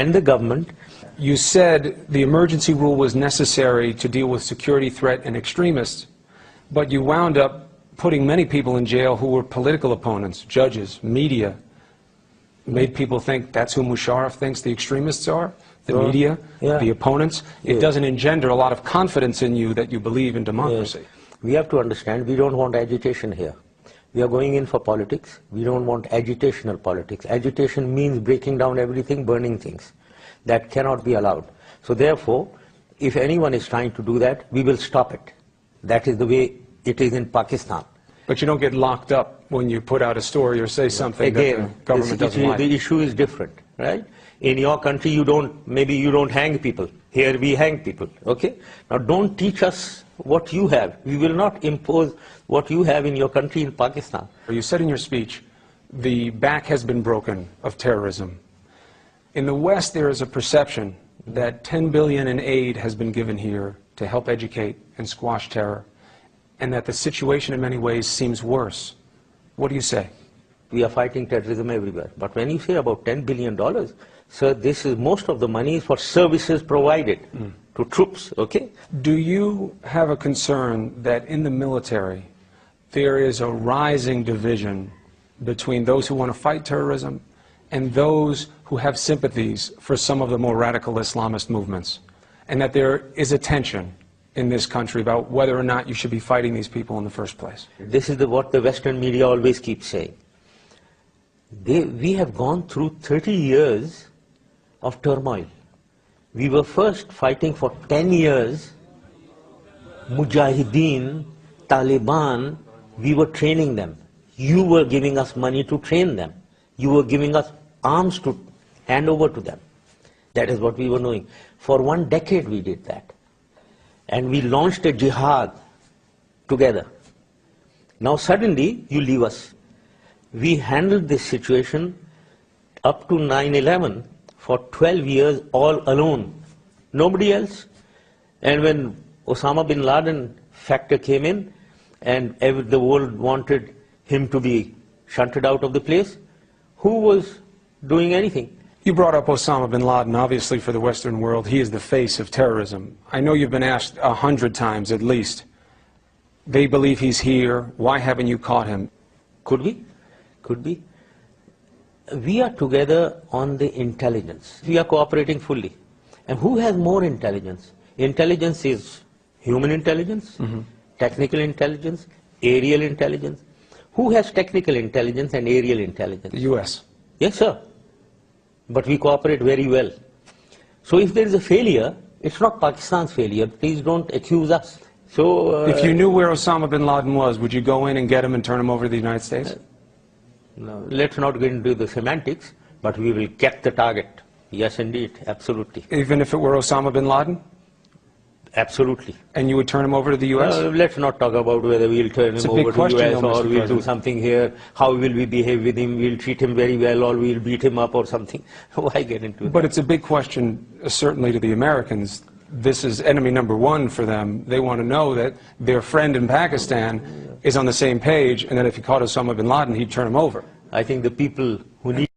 and the government. You said the emergency rule was necessary to deal with security threat and extremists, but you wound up putting many people in jail who were political opponents, judges, media. Made people think that's who Musharraf thinks the extremists are, the media, the opponents. It doesn't engender a lot of confidence in you that you believe in democracy. We have to understand, we don't want agitation here. We are going in for politics. We don't want agitational politics. Agitation means breaking down everything, burning things. That cannot be allowed. So therefore, if anyone is trying to do that, we will stop it. That is the way it is in Pakistan. But you don't get locked up when you put out a story or say something that the government doesn't like. The issue is different, right? In your country, maybe you don't hang people. Here we hang people, okay? Now don't teach us what you have. We will not impose what you have in your country in Pakistan. You said in your speech, the back has been broken of terrorism. In the West, there is a perception that $10 billion in aid has been given here to help educate and squash terror, and that the situation in many ways seems worse. What do you say? We are fighting terrorism everywhere. But when you say about $10 billion, sir, this is most of the money is for services provided to troops, okay? Do you have a concern that in the military there is a rising division between those who want to fight terrorism and those who have sympathies for some of the more radical Islamist movements, and that there is a tension in this country about whether or not you should be fighting these people in the first place? This is what the Western media always keeps saying. We have gone through 30 years of turmoil. We were first fighting for 10 years, Mujahideen, Taliban, we were training them. You were giving us money to train them. You were giving us arms to hand over to them. That is what we were doing. For 1 decade we did that. And we launched a jihad together. Now suddenly you leave us. We handled this situation up to 9/11 for 12 years all alone. Nobody else. And when Osama bin Laden factor came in and the world wanted him to be shunted out of the place, who was doing anything? You brought up Osama bin Laden. Obviously, for the Western world, he is the face of terrorism. I know you've been asked 100 times at least. They believe he's here. Why haven't you caught him? Could be. Could be. We are together on the intelligence. We are cooperating fully. And who has more intelligence? Intelligence is human intelligence, technical intelligence, aerial intelligence. Who has technical intelligence and aerial intelligence? The U.S. Yes, sir. But we cooperate very well. So if there is a failure, it's not Pakistan's failure. Please don't accuse us. So, if you knew where Osama bin Laden was, would you go in and get him and turn him over to the United States? No, let's not get into the semantics, but we will get the target. Yes, indeed, absolutely. Even if it were Osama bin Laden? Absolutely. And you would turn him over to the U.S.? Let's not talk about whether we'll turn him over to the U.S. or we'll do something here. How will we behave with him? We'll treat him very well or we'll beat him up or something. Why get into that? But it's a big question, certainly to the Americans. This is enemy number one for them. They want to know that their friend in Pakistan is on the same page and that if he caught Osama bin Laden, he'd turn him over. I think the people who need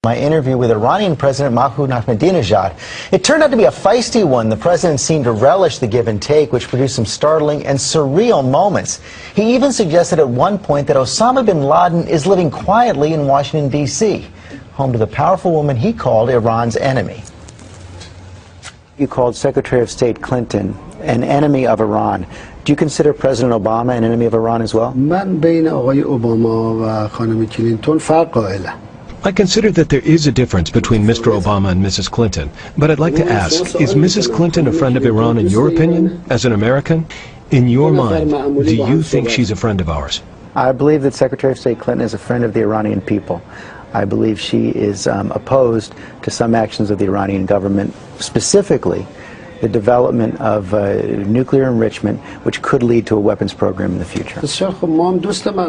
My interview with Iranian President Mahmoud Ahmadinejad. It turned out to be a feisty one. The president seemed to relish the give and take, which produced some startling and surreal moments. He even suggested at one point that Osama bin Laden is living quietly in Washington, D.C., home to the powerful woman he called Iran's enemy. You called Secretary of State Clinton an enemy of Iran. Do you consider President Obama an enemy of Iran as well? من بین آقای اوباما و خانم کلینتون فرق قائلم. I consider that there is a difference between Mr. Obama and Mrs. Clinton, but I'd like to ask, is Mrs. Clinton a friend of Iran in your opinion, as an American? In your mind, do you think she's a friend of ours? I believe that Secretary of State Clinton is a friend of the Iranian people. I believe she is opposed to some actions of the Iranian government, specifically the development of nuclear enrichment, which could lead to a weapons program in the future.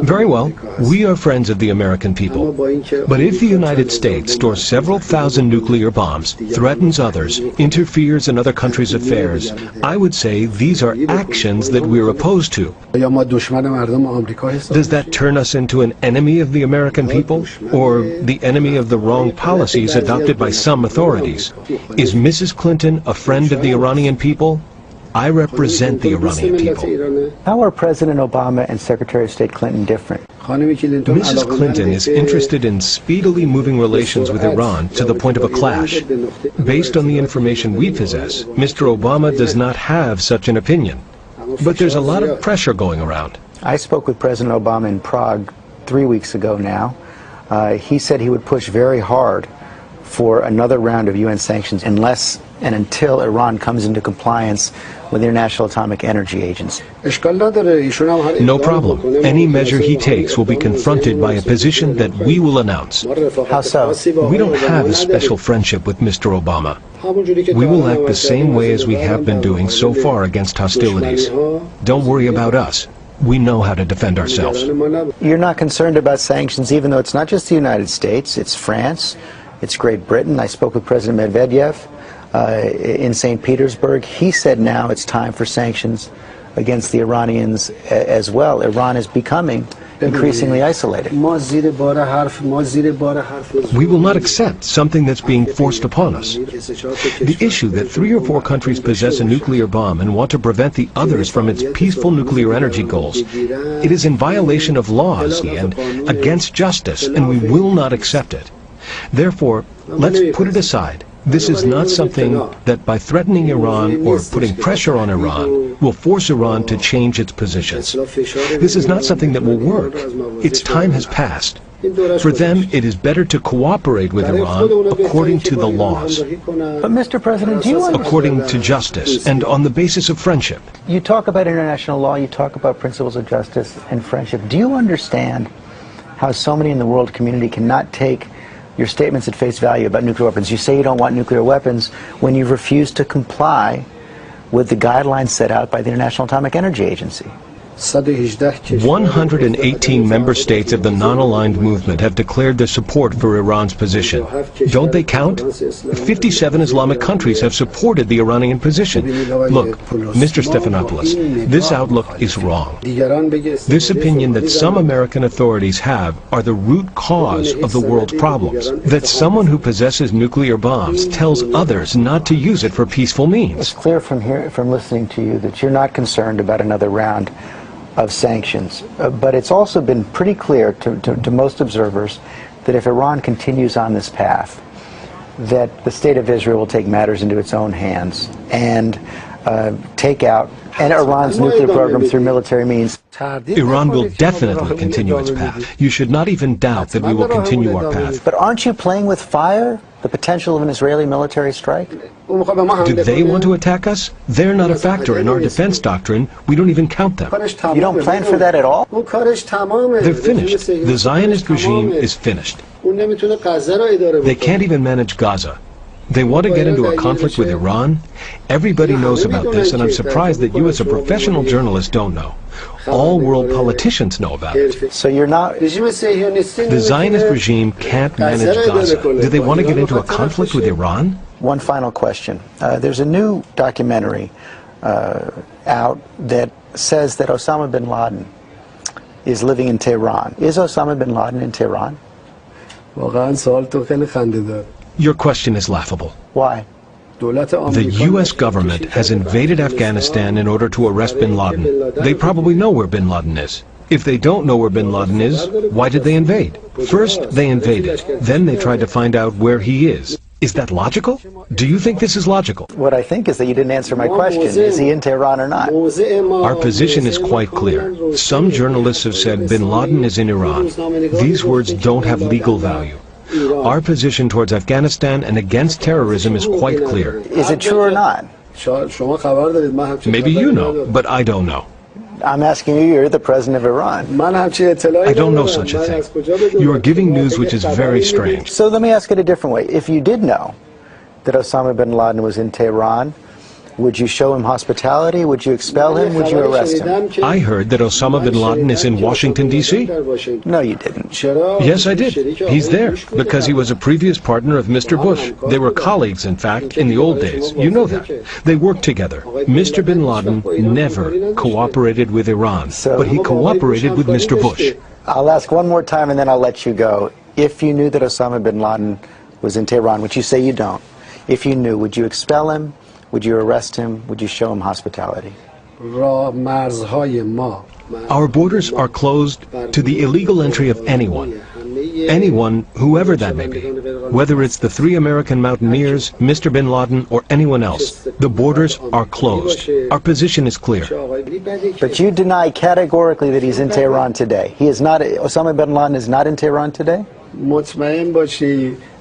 Very well, we are friends of the American people. But if the United States stores several thousand nuclear bombs, threatens others, interferes in other countries' affairs, I would say these are actions that we're opposed to. Does that turn us into an enemy of the American people, or the enemy of the wrong policies adopted by some authorities? Is Mrs. Clinton a friend of the Iranian people? I represent the Iranian people. How are President Obama and Secretary of State Clinton different? Mrs. Clinton is interested in speedily moving relations with Iran to the point of a clash. Based on the information we possess, Mr. Obama does not have such an opinion. But there's a lot of pressure going around. I spoke with President Obama in Prague 3 weeks ago now. He said he would push very hard for another round of UN sanctions unless and until Iran comes into compliance with the International Atomic Energy Agency. No problem. Any measure he takes will be confronted by a position that we will announce. How so? We don't have a special friendship with Mr. Obama. We will act the same way as we have been doing so far against hostilities. Don't worry about us. We know how to defend ourselves. You're not concerned about sanctions, even though it's not just the United States, it's France, it's Great Britain. I spoke with President Medvedev in St. Petersburg. He said now it's time for sanctions against the Iranians as well. Iran is becoming increasingly isolated. We will not accept something that's being forced upon us. The issue that 3 or 4 countries possess a nuclear bomb and want to prevent the others from its peaceful nuclear energy goals, it is in violation of laws and against justice, and we will not accept it. Therefore, let's put it aside. This is not something that by threatening Iran or putting pressure on Iran will force Iran to change its positions. This is not something that will work. Its time has passed. For them, it is better to cooperate with Iran according to the laws. But Mr. President, do you understand? According to justice and on the basis of friendship. You talk about international law, you talk about principles of justice and friendship. Do you understand how so many in the world community cannot take your statements at face value about nuclear weapons? You say you don't want nuclear weapons when you refuse to comply with the guidelines set out by the International Atomic Energy Agency. 118 member states of the non-aligned movement have declared their support for Iran's position. Don't they count? 57 Islamic countries have supported the Iranian position. Look, Mr. Stephanopoulos, this outlook is wrong. This opinion that some American authorities have are the root cause of the world's problems. That someone who possesses nuclear bombs tells others not to use it for peaceful means. It's clear from listening to you that you're not concerned about another round of sanctions. But it's also been pretty clear to most observers that if Iran continues on this path, that the state of Israel will take matters into its own hands and take out Iran's nuclear program through military means. Iran will definitely continue its path. You should not even doubt that we will continue our path. But aren't you playing with fire? The potential of an Israeli military strike? Do they want to attack us? They're not a factor in our defense doctrine. We don't even count them. You don't plan for that at all? They're finished. The Zionist regime is finished. They can't even manage Gaza. They want to get into a conflict with Iran? Everybody knows about this, and I'm surprised that you as a professional journalist don't know. All world politicians know about it. So you're not... The Zionist regime can't manage Gaza. Do they want to get into a conflict with Iran? One final question. There's a new documentary out that says that Osama bin Laden is living in Tehran. Is Osama bin Laden in Tehran? Your question is laughable. Why? The U.S. government has invaded Afghanistan in order to arrest bin Laden. They probably know where bin Laden is. If they don't know where bin Laden is, why did they invade? First, they invaded. Then they tried to find out where he is. Is that logical? Do you think this is logical? What I think is that you didn't answer my question. Is he in Tehran or not? Our position is quite clear. Some journalists have said bin Laden is in Iran. These words don't have legal value. Our position towards Afghanistan and against terrorism is quite clear. Is it true or not? Maybe you know, but I don't know. I'm asking you, you're the president of Iran. I don't know such a thing. You are giving news which is very strange. So let me ask it a different way. If you did know that Osama bin Laden was in Tehran, would you show him hospitality? Would you expel him? Would you arrest him? I heard that Osama bin Laden is in Washington, D.C. No, you didn't. Yes, I did. He's there because he was a previous partner of Mr. Bush. They were colleagues, in fact, in the old days. You know that. They worked together. Mr. bin Laden never cooperated with Iran, but he cooperated with Mr. Bush. I'll ask one more time and then I'll let you go. If you knew that Osama bin Laden was in Tehran, which you say you don't, if you knew, would you expel him? Would you arrest him? Would you show him hospitality? Our borders are closed to the illegal entry of anyone. Anyone, whoever that may be. Whether it's the 3 American mountaineers, Mr. bin Laden, or anyone else, the borders are closed. Our position is clear. But you deny categorically that he's in Tehran today. He is not, Osama bin Laden is not in Tehran today?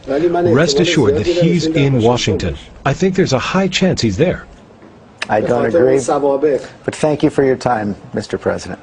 Rest assured that he's in Washington. I think there's a high chance he's there. I don't agree. But thank you for your time, Mr. President.